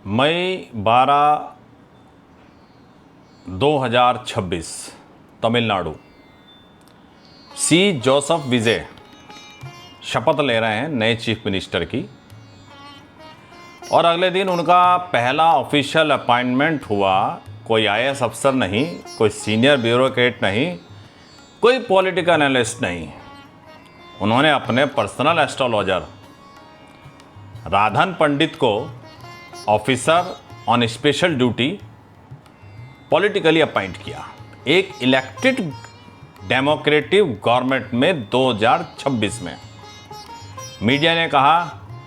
मई 12, 2026 तमिलनाडु। सी Joseph विजय शपथ ले रहे हैं नए चीफ मिनिस्टर की और अगले दिन उनका पहला ऑफिशियल अपॉइंटमेंट हुआ। कोई आईएएस अफसर नहीं, कोई सीनियर ब्यूरोक्रेट नहीं, कोई पॉलिटिकल एनालिस्ट नहीं। उन्होंने अपने पर्सनल एस्ट्रोलॉजर राधन पंडित को officer on special duty politically appoint किया एक इलेक्टेड डेमोक्रेटिक गवर्नमेंट में 2026 में। मीडिया ने कहा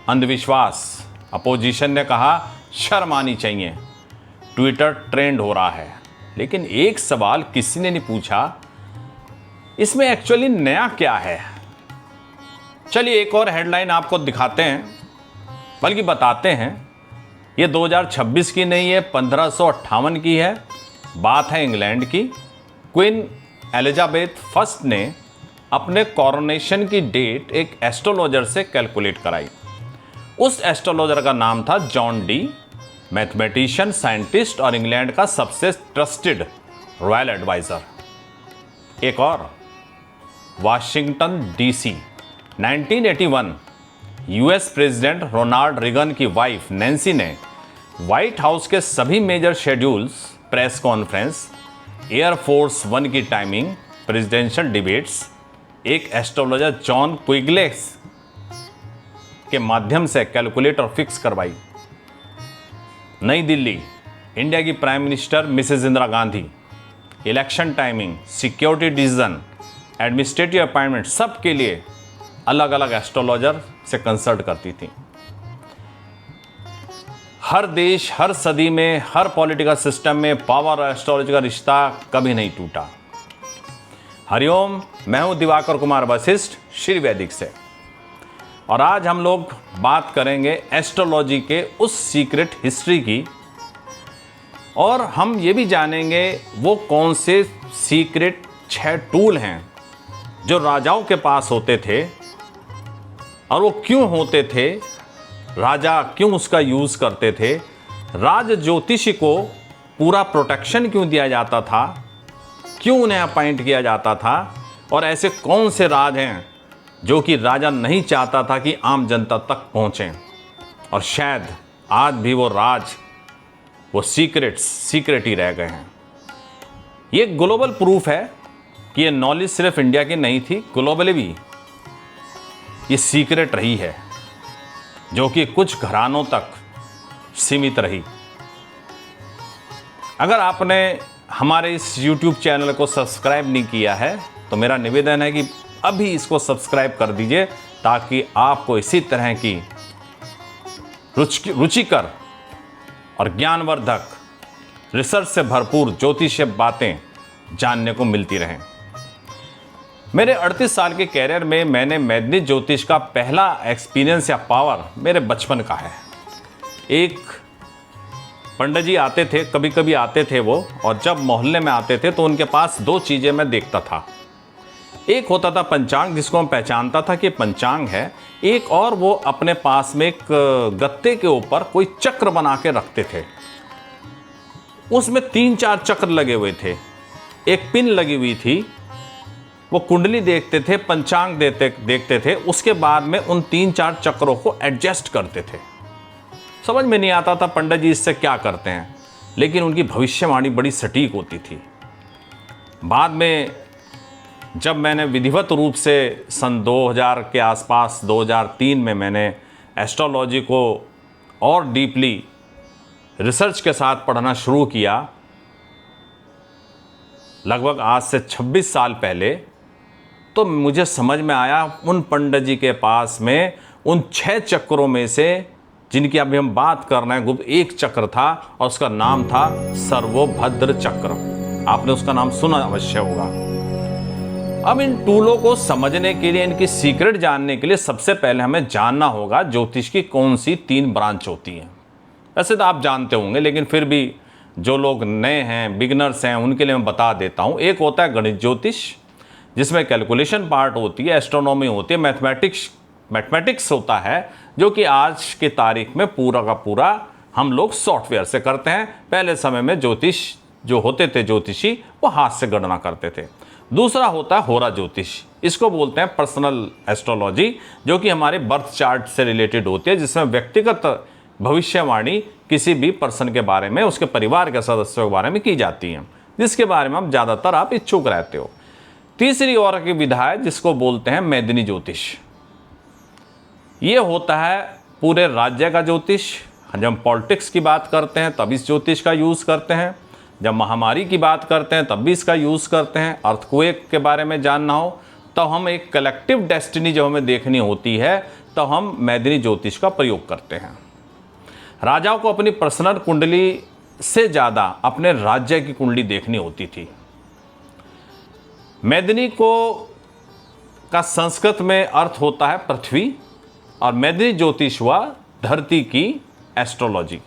अंधविश्वास, अपोजिशन ने कहा शर्म आनी चाहिए, ट्विटर ट्रेंड हो रहा है। लेकिन एक सवाल किसी ने नहीं पूछा, इसमें एक्चुअली नया क्या है। चलिए एक और हेडलाइन आपको दिखाते हैं, बल्कि बताते हैं। ये 2026 की नहीं है, 1558 की है। बात है इंग्लैंड की। क्वीन एलिजाबेथ फर्स्ट ने अपने कॉरोनेशन की डेट एक एस्ट्रोलॉजर से कैलकुलेट कराई। उस एस्ट्रोलॉजर का नाम था जॉन डी, मैथमेटिशियन, साइंटिस्ट और इंग्लैंड का सबसे ट्रस्टेड रॉयल एडवाइजर। एक और Washington DC, 1981 US president Ronald Reagan की वाइफ नैन्सी ने व्हाइट हाउस के सभी major schedules, press conference, air force one की टाइमिंग, प्रेसिडेंशियल डिबेट्स एक एस्ट्रोलॉजर जॉन क्विग्लेस के माध्यम से कैलकुलेट और फिक्स करवाई। नई दिल्ली, इंडिया की prime minister Mrs Indira Gandhi election timing, security decision, administrative appointment सब के लिए अलग अलग एस्ट्रोलॉजर से कंसल्ट करती थी। हर देश, हर सदी में, हर पॉलिटिकल सिस्टम में पावर और एस्ट्रोलॉजी का रिश्ता कभी नहीं टूटा। हरिओम, मैं हूं दिवाकर कुमार वशिष्ठ श्री वैदिक से, और आज हम लोग बात करेंगे एस्ट्रोलॉजी के उस सीक्रेट हिस्ट्री की, और हम ये भी जानेंगे वो कौन से सीक्रेट 6 टूल हैं जो राजाओं के पास होते थे और वो क्यों होते थे, राजा क्यों उसका यूज़ करते थे, राज ज्योतिषी को पूरा प्रोटेक्शन क्यों दिया जाता था, क्यों उन्हें अपॉइंट किया जाता था, और ऐसे कौन से राज हैं जो कि राजा नहीं चाहता था कि आम जनता तक पहुँचें, और शायद आज भी वो राज, वो सीक्रेट ही रह गए हैं। ये ग्लोबल प्रूफ है कि ये नॉलेज सिर्फ इंडिया की नहीं थी, ग्लोबली भी ये सीक्रेट रही है, जो कि कुछ घरानों तक सीमित रही। अगर आपने हमारे इस YouTube चैनल को सब्सक्राइब नहीं किया है तो मेरा निवेदन है कि अभी इसको सब्सक्राइब कर दीजिए, ताकि आपको इसी तरह की रुचिकर और ज्ञानवर्धक, रिसर्च से भरपूर ज्योतिषीय बातें जानने को मिलती रहें। मेरे 38 साल के कैरियर में मैंने मैग्नेटिक ज्योतिष का पहला एक्सपीरियंस या पावर मेरे बचपन का है। एक पंडित जी आते थे, कभी कभी आते थे वो, और जब मोहल्ले में आते थे तो उनके पास 2 चीज़ें मैं देखता था। एक होता था पंचांग, जिसको मैं पहचानता था कि पंचांग है। एक और वो अपने पास में एक गत्ते के ऊपर कोई चक्र बना के रखते थे, उसमें 3-4 चक्र लगे हुए थे, एक पिन लगी हुई थी। वो कुंडली देखते थे, पंचांग देखते थे, उसके बाद में उन 3-4 चक्रों को एडजस्ट करते थे। समझ में नहीं आता था पंडित जी इससे क्या करते हैं, लेकिन उनकी भविष्यवाणी बड़ी सटीक होती थी। बाद में जब मैंने विधिवत रूप से सन 2000 के आसपास, 2003 में मैंने एस्ट्रोलॉजी को और डीपली रिसर्च के साथ पढ़ना शुरू किया, लगभग आज से 26 साल पहले, तो मुझे समझ में आया उन पंडित जी के पास में उन 6 चक्रों में से, जिनकी अभी हम बात कर रहे हैं, गुप्त एक चक्र था और उसका नाम था सर्वोभद्र चक्र। आपने उसका नाम सुना अवश्य होगा। अब इन टूलों को समझने के लिए, इनकी सीक्रेट जानने के लिए सबसे पहले हमें जानना होगा ज्योतिष की कौन सी 3 ब्रांच होती हैं। वैसे तो आप जानते होंगे, लेकिन फिर भी जो लोग नए हैं, बिगनर्स हैं, उनके लिए मैं बता देता हूँ। एक होता है गणित ज्योतिष, जिसमें कैलकुलेशन पार्ट होती है, एस्ट्रोनॉमी होती है, मैथमेटिक्स होता है, जो कि आज की तारीख में पूरा का पूरा हम लोग सॉफ्टवेयर से करते हैं। पहले समय में ज्योतिष जो होते थे ज्योतिषी, वो हाथ से गणना करते थे। दूसरा होता है होरा ज्योतिष, इसको बोलते हैं पर्सनल एस्ट्रोलॉजी, जो कि हमारे बर्थ चार्ट से रिलेटेड होती है, जिसमें व्यक्तिगत भविष्यवाणी किसी भी पर्सन के बारे में, उसके परिवार के सदस्यों के बारे में की जाती है, जिसके बारे में ज़्यादातर आप इच्छुक रहते हो। तीसरी और की विधा है जिसको बोलते हैं मेदिनी ज्योतिष। ये होता है पूरे राज्य का ज्योतिष। जब हम पॉलिटिक्स की बात करते हैं तब इस ज्योतिष का यूज़ करते हैं, जब महामारी की बात करते हैं तब भी इसका यूज़ करते हैं, अर्थक्वेक के बारे में जानना हो तो हम एक कलेक्टिव डेस्टिनी जब हमें देखनी होती है तो हम मेदिनी ज्योतिष का प्रयोग करते हैं। राजाओं को अपनी पर्सनल कुंडली से ज़्यादा अपने राज्य की कुंडली देखनी होती थी। मेदिनी को का संस्कृत में अर्थ होता है पृथ्वी, और मेदिनी ज्योतिष हुआ धरती की एस्ट्रोलॉजी।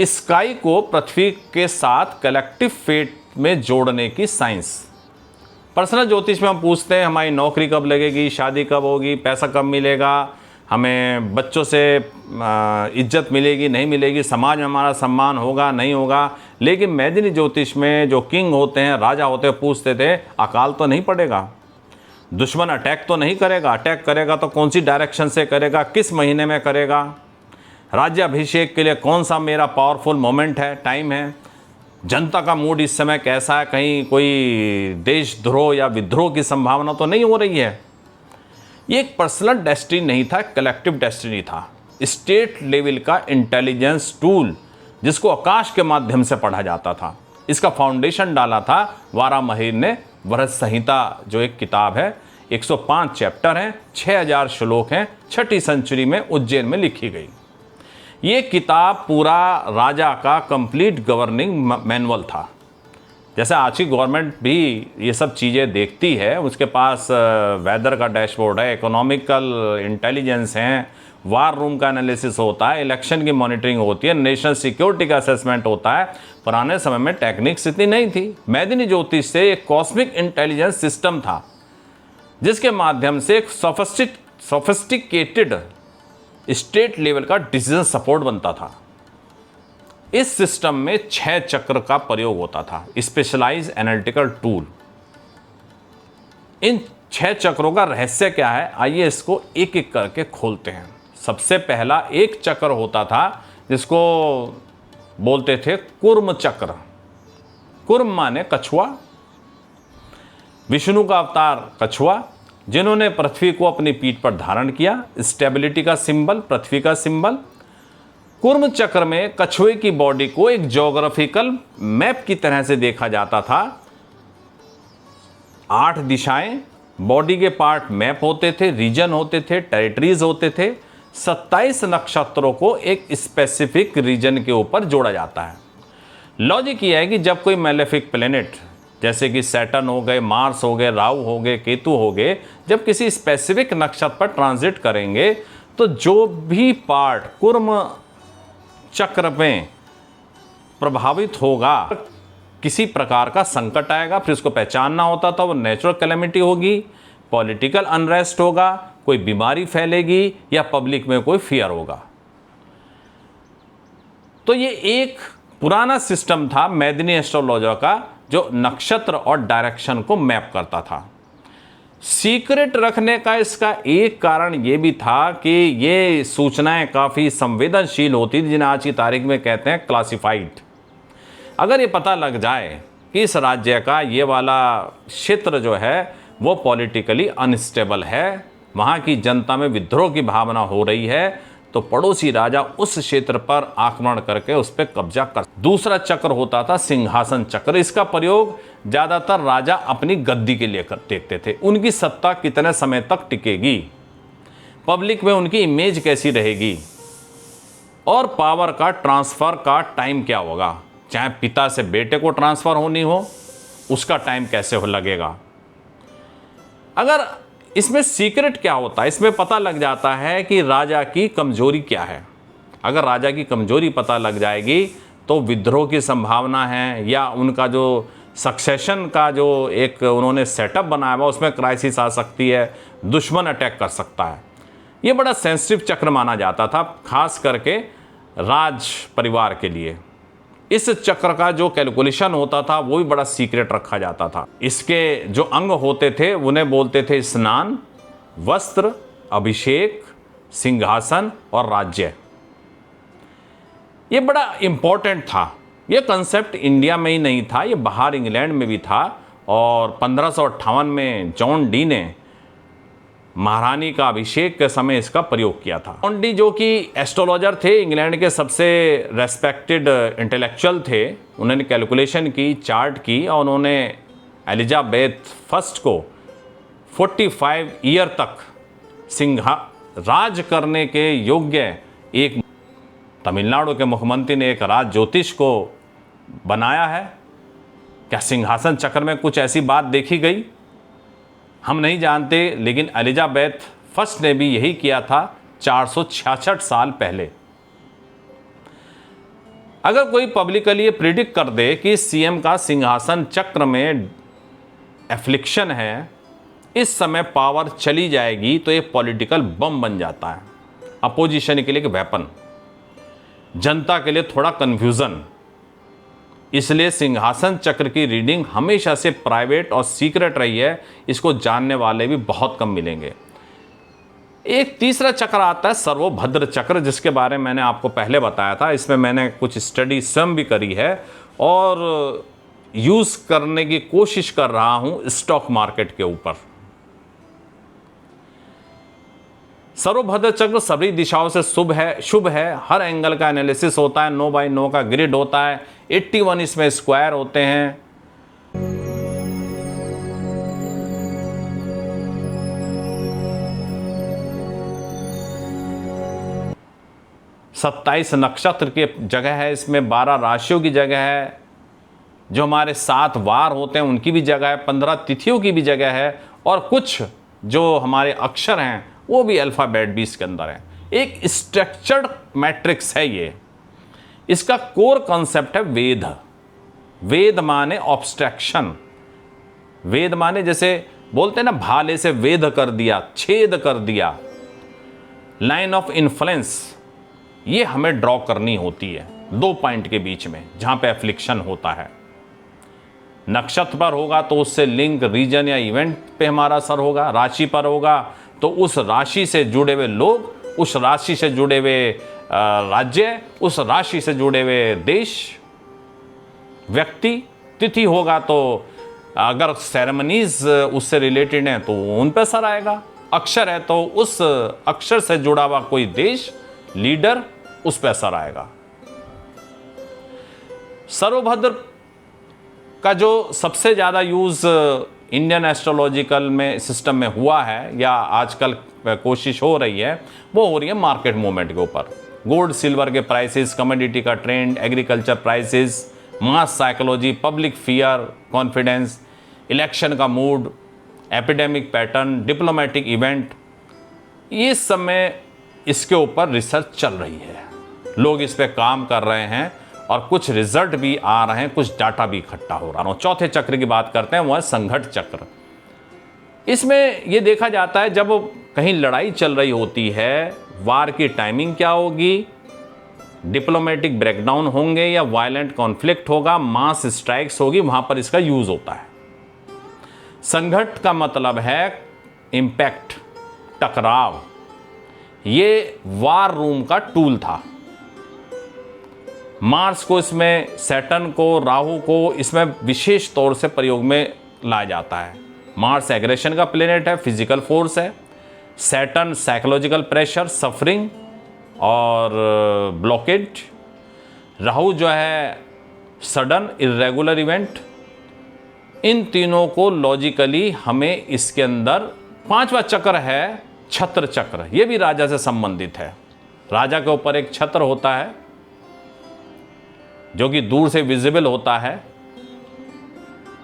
स्काई को पृथ्वी के साथ कलेक्टिव फेट में जोड़ने की साइंस। पर्सनल ज्योतिष में हम पूछते हैं हमारी नौकरी कब लगेगी, शादी कब होगी, पैसा कब मिलेगा, हमें बच्चों से इज्जत मिलेगी नहीं मिलेगी, समाज में हमारा सम्मान होगा नहीं होगा। लेकिन मेदिनी ज्योतिष में जो किंग होते हैं, राजा होते हैं, पूछते थे अकाल तो नहीं पड़ेगा, दुश्मन अटैक तो नहीं करेगा, अटैक करेगा तो कौन सी डायरेक्शन से करेगा, किस महीने में करेगा, राज्याभिषेक के लिए कौन सा मेरा पावरफुल मोमेंट है, टाइम है, जनता का मूड इस समय कैसा है, कहीं कोई देशद्रोह या विद्रोह की संभावना तो नहीं हो रही है। ये एक पर्सनल डेस्टिनी नहीं था, कलेक्टिव डेस्टिनी था, स्टेट लेवल का इंटेलिजेंस टूल जिसको आकाश के माध्यम से पढ़ा जाता था। इसका फाउंडेशन डाला था वारामहिर ने। व्रत संहिता जो एक किताब है, 105 चैप्टर हैं, 6000 श्लोक हैं, 6ठी सेंचुरी में उज्जैन में लिखी गई। ये किताब पूरा राजा का कंप्लीट गवर्निंग मैनुअल था। जैसे आज की गवर्नमेंट भी ये सब चीज़ें देखती है, उसके पास वेदर का डैशबोर्ड है, इकोनॉमिकल इंटेलिजेंस है, वार रूम का एनालिसिस होता है, इलेक्शन की मॉनिटरिंग होती है, नेशनल सिक्योरिटी का असेसमेंट होता है। पुराने समय में टेक्निक्स इतनी नहीं थी। मेदिनी ज्योतिष से एक कॉस्मिक इंटेलिजेंस सिस्टम था जिसके माध्यम से एक सोफिस्टिकेटेड स्टेट लेवल का डिसीजन सपोर्ट बनता था। इस सिस्टम में 6 चक्र का प्रयोग होता था, स्पेशलाइज एनालिटिकल टूल। इन 6 चक्रों का रहस्य क्या है, आइए इसको एक एक करके खोलते हैं। सबसे पहला एक चक्र होता था जिसको बोलते थे कूर्म चक्र। कूर्म माने कछुआ, विष्णु का अवतार कछुआ, जिन्होंने पृथ्वी को अपनी पीठ पर धारण किया, स्टेबिलिटी का सिंबल, पृथ्वी का सिंबल। कूर्म चक्र में कछुए की बॉडी को एक ज्योग्राफिकल मैप की तरह से देखा जाता था। 8 दिशाएं, बॉडी के पार्ट मैप होते थे, रीजन होते थे, टेरिटरीज होते थे। 27 नक्षत्रों को एक स्पेसिफिक रीजन के ऊपर जोड़ा जाता है। लॉजिक यह है कि जब कोई मैलेफिक प्लेनेट जैसे कि सैटर्न हो गए, मार्स हो गए, राहु हो गए, केतु हो गए, जब किसी स्पेसिफिक नक्षत्र पर ट्रांजिट करेंगे तो जो भी पार्ट कूर्म चक्र में प्रभावित होगा, किसी प्रकार का संकट आएगा, फिर उसको पहचानना होता था। वो नेचुरल कैलेमिटी होगी, पॉलिटिकल अनरेस्ट होगा, कोई बीमारी फैलेगी, या पब्लिक में कोई फियर होगा। तो ये एक पुराना सिस्टम था मेदिनी एस्ट्रोलॉजी का, जो नक्षत्र और डायरेक्शन को मैप करता था। सीक्रेट रखने का इसका एक कारण ये भी था कि ये सूचनाएं काफ़ी संवेदनशील होती थी, जिन्हें आज की तारीख में कहते हैं क्लासिफाइड। अगर ये पता लग जाए कि इस राज्य का ये वाला क्षेत्र जो है वो पॉलिटिकली अनस्टेबल है, वहाँ की जनता में विद्रोह की भावना हो रही है, तो पड़ोसी राजा उस क्षेत्र पर आक्रमण करके उस पर कब्जा कर। दूसरा चक्र होता था सिंहासन चक्र। इसका प्रयोग ज़्यादातर राजा अपनी गद्दी के लिए देखते थे। उनकी सत्ता कितने समय तक टिकेगी, पब्लिक में उनकी इमेज कैसी रहेगी, और पावर का ट्रांसफ़र का टाइम क्या होगा। चाहे पिता से बेटे को ट्रांसफ़र होनी हो, उसका टाइम कैसे हो लगेगा। अगर इसमें सीक्रेट क्या होता है, इसमें पता लग जाता है कि राजा की कमजोरी क्या है। अगर राजा की कमजोरी पता लग जाएगी तो विद्रोह की संभावना है, या उनका जो सक्सेशन का जो एक उन्होंने सेटअप बनाया हुआ उसमें क्राइसिस आ सकती है, दुश्मन अटैक कर सकता है। ये बड़ा सेंसिटिव चक्र माना जाता था, खास करके राज परिवार के लिए। इस चक्र का जो कैलकुलेशन होता था वो भी बड़ा सीक्रेट रखा जाता था। इसके जो अंग होते थे उन्हें बोलते थे स्नान, वस्त्र, अभिषेक, सिंहासन और राज्य। ये बड़ा इंपॉर्टेंट था। ये कंसेप्ट इंडिया में ही नहीं था, ये बाहर इंग्लैंड में भी था। और 1558 में जॉन डी ने महारानी का अभिषेक के समय इसका प्रयोग किया था। जॉन डी जो कि एस्ट्रोलॉजर थे, इंग्लैंड के सबसे रेस्पेक्टेड इंटेलेक्चुअल थे, उन्होंने कैलकुलेशन की, चार्ट की और उन्होंने एलिजाबेथ फर्स्ट को 45 ईयर तक राज करने के योग्य एक तमिलनाडु के मुख्यमंत्री ने एक राज ज्योतिष को बनाया है। क्या सिंहासन चक्र में कुछ ऐसी बात देखी गई? हम नहीं जानते, लेकिन एलिजाबेथ फर्स्ट ने भी यही किया था 466 साल पहले। अगर कोई पब्लिकली ये प्रिडिक्ट कर दे कि सीएम का सिंहासन चक्र में एफ्लिक्शन है, इस समय पावर चली जाएगी, तो ये पॉलिटिकल बम बन जाता है, अपोजिशन के लिए एक वेपन, जनता के लिए थोड़ा कंफ्यूजन। इसलिए सिंहासन चक्र की रीडिंग हमेशा से प्राइवेट और सीक्रेट रही है, इसको जानने वाले भी बहुत कम मिलेंगे। एक तीसरा चक्र आता है सर्वभद्र चक्र, जिसके बारे में मैंने आपको पहले बताया था। इसमें मैंने कुछ स्टडी स्वयं भी करी है और यूज़ करने की कोशिश कर रहा हूं स्टॉक मार्केट के ऊपर। सर्वभद्र चक्र सभी दिशाओं से शुभ है। हर एंगल का एनालिसिस होता है, 9 बाई 9 का ग्रिड होता है, 81 इसमें स्क्वायर होते हैं। 27 नक्षत्र की जगह है, इसमें 12 राशियों की जगह है, जो हमारे 7 वार होते हैं उनकी भी जगह है, 15 तिथियों की भी जगह है और कुछ जो हमारे अक्षर हैं वो भी अल्फ़ाबेट भी इसके अंदर है। एक स्ट्रक्चर्ड मैट्रिक्स है ये। इसका कोर कॉन्सेप्ट है वेद। वेद माने ऑब्स्ट्रक्शन। वेद माने जैसे बोलते हैं ना, भाले से वेद कर दिया, छेद कर दिया। लाइन ऑफ इन्फ्लुएंस ये हमें ड्रॉ करनी होती है 2 पॉइंट के बीच में, जहां पे एफ्लिक्शन होता है। नक्षत्र पर होगा तो उससे लिंक रीजन या इवेंट पे हमारा असर होगा। राशि पर होगा तो उस राशि से जुड़े हुए लोग, उस राशि से जुड़े हुए राज्य, उस राशि से जुड़े हुए देश, व्यक्ति। तिथि होगा तो अगर सेरेमनीज उससे रिलेटेड हैं तो उन पर असर आएगा। अक्षर है तो उस अक्षर से जुड़ा हुआ कोई देश, लीडर, उस पर असर आएगा। सर्वभद्र का जो सबसे ज़्यादा यूज़ इंडियन एस्ट्रोलॉजिकल में सिस्टम में हुआ है या आजकल कोशिश हो रही है, वो हो रही है मार्केट मूवमेंट के ऊपर। गोल्ड सिल्वर के प्राइसेस, कमोडिटी का trend, agriculture prices, mass psychology, public fear, confidence, election का mood, epidemic pattern, diplomatic event. इस समय इसके ऊपर रिसर्च चल रही है, लोग इस पे काम कर रहे हैं और कुछ रिजल्ट भी आ रहे हैं, कुछ डाटा भी इकट्ठा हो रहा है। चौथे चक्र की बात करते हैं, वो है संघट चक्र। इसमें ये देखा जाता है जब कहीं लड़ाई चल रही होती है, वार की टाइमिंग क्या होगी, डिप्लोमेटिक ब्रेकडाउन होंगे या वायलेंट कॉन्फ्लिक्ट होगा, मास स्ट्राइक्स होगी, वहां पर इसका यूज होता है। संघट का मतलब है इंपैक्ट, टकराव। ये वार रूम का टूल था। मार्स को इसमें, सैटर्न को, राहु को इसमें विशेष तौर से प्रयोग में लाया जाता है। मार्स एग्रेशन का प्लेनेट है, फिजिकल फोर्स है। सैटर्न साइकोलॉजिकल प्रेशर, सफरिंग और ब्लॉकेड। राहु जो है सडन इरेगुलर इवेंट। इन तीनों को लॉजिकली हमें इसके अंदर, 5वां चक्र है छत्र चक्र। यह भी राजा से संबंधित है। राजा के ऊपर एक छत्र होता है जो कि दूर से विजिबल होता है।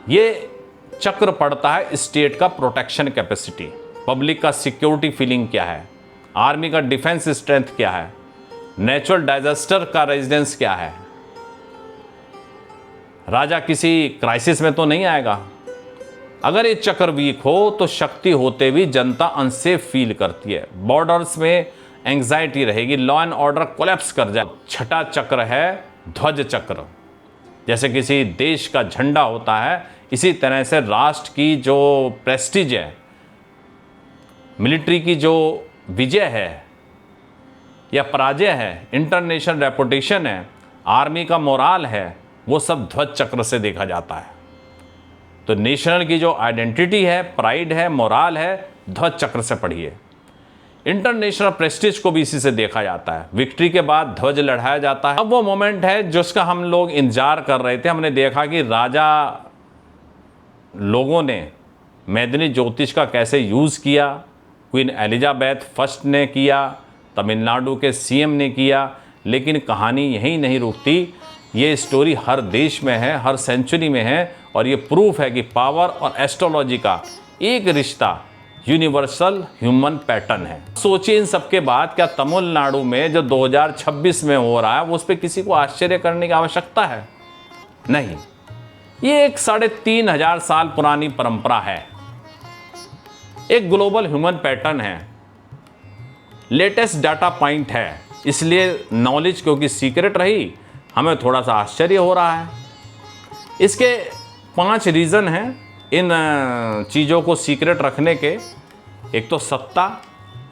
ये चक्र पड़ता है स्टेट का प्रोटेक्शन कैपेसिटी, पब्लिक का सिक्योरिटी फीलिंग क्या है, आर्मी का डिफेंस स्ट्रेंथ क्या है, नेचुरल डिजास्टर का रेजिडेंस क्या है। राजा किसी क्राइसिस में तो नहीं आएगा। अगर ये चक्र वीक हो तो शक्ति होते भी जनता अनसेफ फील करती है। बॉर्डर्स में एंग्जाइटी रहेगी, लॉ एंड ऑर्डर कोलैप्स कर जाए। छठा चक्र है ध्वज चक्र। जैसे किसी देश का झंडा होता है, इसी तरह से राष्ट्र की जो प्रेस्टीज है, मिलिट्री की जो विजय है या पराजय है, इंटरनेशनल रेपुटेशन है, आर्मी का मोराल है, वो सब ध्वज चक्र से देखा जाता है। तो नेशनल की जो आइडेंटिटी है, प्राइड है, मोराल है, ध्वज चक्र से पढ़िए। इंटरनेशनल प्रेस्टीज को भी इसी से देखा जाता है। विक्ट्री के बाद ध्वज लहराया जाता है। अब वो मोमेंट है जिसका हम लोग इंतजार कर रहे थे। हमने देखा कि राजा लोगों ने मेदिनी ज्योतिष का कैसे यूज़ किया, क्वीन एलिजाबेथ फर्स्ट ने किया, तमिलनाडु के सीएम ने किया। लेकिन कहानी यहीं नहीं रुकती, ये स्टोरी हर देश में है, हर सेंचुरी में है, और ये प्रूफ है कि पावर और एस्ट्रोलॉजी का एक रिश्ता यूनिवर्सल ह्यूमन पैटर्न है। सोचिए इन सब के बाद क्या तमिलनाडु में जो 2026 में हो रहा है वो उस पर किसी को आश्चर्य करने की आवश्यकता है? नहीं, ये एक 3500 साल पुरानी परंपरा है, एक ग्लोबल ह्यूमन पैटर्न है, लेटेस्ट डाटा पॉइंट है। इसलिए नॉलेज क्योंकि सीक्रेट रही, हमें थोड़ा सा आश्चर्य हो रहा है। इसके 5 रीज़न हैं इन चीज़ों को सीक्रेट रखने के। एक तो सत्ता,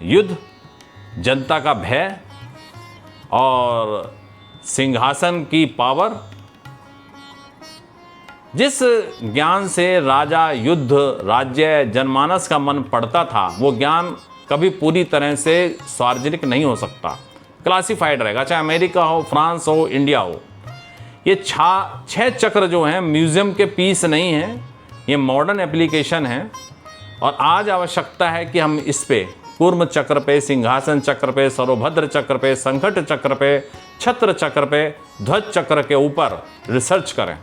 युद्ध, जनता का भय और सिंहासन की पावर। जिस ज्ञान से राजा, युद्ध, राज्य, जनमानस का मन पड़ता था, वो ज्ञान कभी पूरी तरह से सार्वजनिक नहीं हो सकता, क्लासिफाइड रहेगा, चाहे अमेरिका हो, फ्रांस हो, इंडिया हो। ये 6 चक्र जो हैं म्यूज़ियम के पीस नहीं हैं, ये मॉडर्न एप्लीकेशन है। और आज आवश्यकता है कि हम इस पे कूर्म चक्र पे, सिंहासन चक्र पे, सरोभद्र चक्र पे, संकट चक्र पे, छत्र चक्र पे, ध्वज चक्र के ऊपर रिसर्च करें।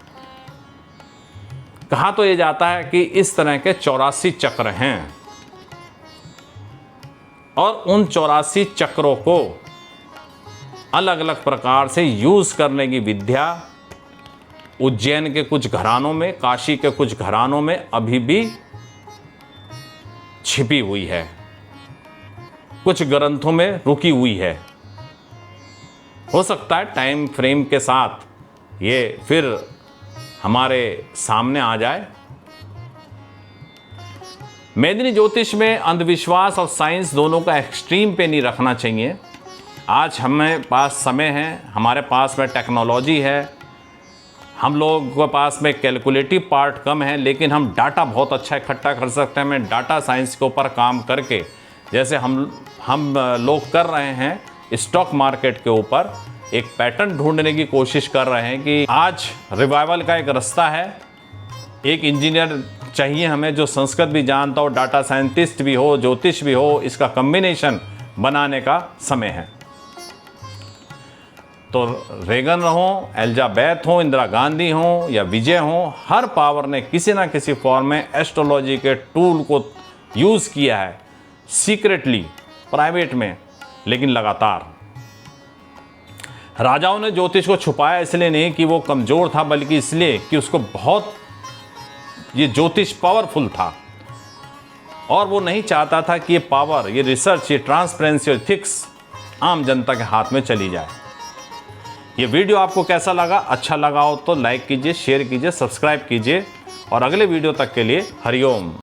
कहा तो ये जाता है कि इस तरह के 84 चक्र हैं, और उन 84 चक्रों को अलग अलग प्रकार से यूज़ करने की विद्या उज्जैन के कुछ घरानों में, काशी के कुछ घरानों में अभी भी छिपी हुई है, कुछ ग्रंथों में रुकी हुई है। हो सकता है टाइम फ्रेम के साथ ये फिर हमारे सामने आ जाए। मेदिनी ज्योतिष में अंधविश्वास और साइंस दोनों का एक्सट्रीम पे नहीं रखना चाहिए। आज हमें पास समय है, हमारे पास में टेक्नोलॉजी है, हम लोग के पास में कैलकुलेटिव पार्ट कम है, लेकिन हम डाटा बहुत अच्छा इकट्ठा कर सकते हैं। मैं डाटा साइंस के ऊपर काम करके, जैसे हम लोग कर रहे हैं स्टॉक मार्केट के ऊपर, एक पैटर्न ढूंढने की कोशिश कर रहे हैं कि आज रिवाइवल का एक रास्ता है। एक इंजीनियर चाहिए हमें जो संस्कृत भी जानता हो, डाटा साइंटिस्ट भी हो, ज्योतिष भी हो, इसका कम्बिनेशन बनाने का समय है। तो रेगन हो, एलिजाबेथ हो, इंदिरा गांधी हो या विजय हो, हर पावर ने किसी ना किसी फॉर्म में एस्ट्रोलॉजी के टूल को यूज़ किया है, सीक्रेटली, प्राइवेट में, लेकिन लगातार। राजाओं ने ज्योतिष को छुपाया इसलिए नहीं कि वो कमज़ोर था, बल्कि इसलिए कि उसको बहुत, ये ज्योतिष पावरफुल था, और वो नहीं चाहता था कि ये पावर, ये रिसर्च, ये ट्रांसपेरेंसी और एथिक्स आम जनता के हाथ में चली जाए। ये वीडियो आपको कैसा लगा? अच्छा लगा हो तो लाइक कीजिए, शेयर कीजिए, सब्सक्राइब कीजिए, और अगले वीडियो तक के लिए हरिओम।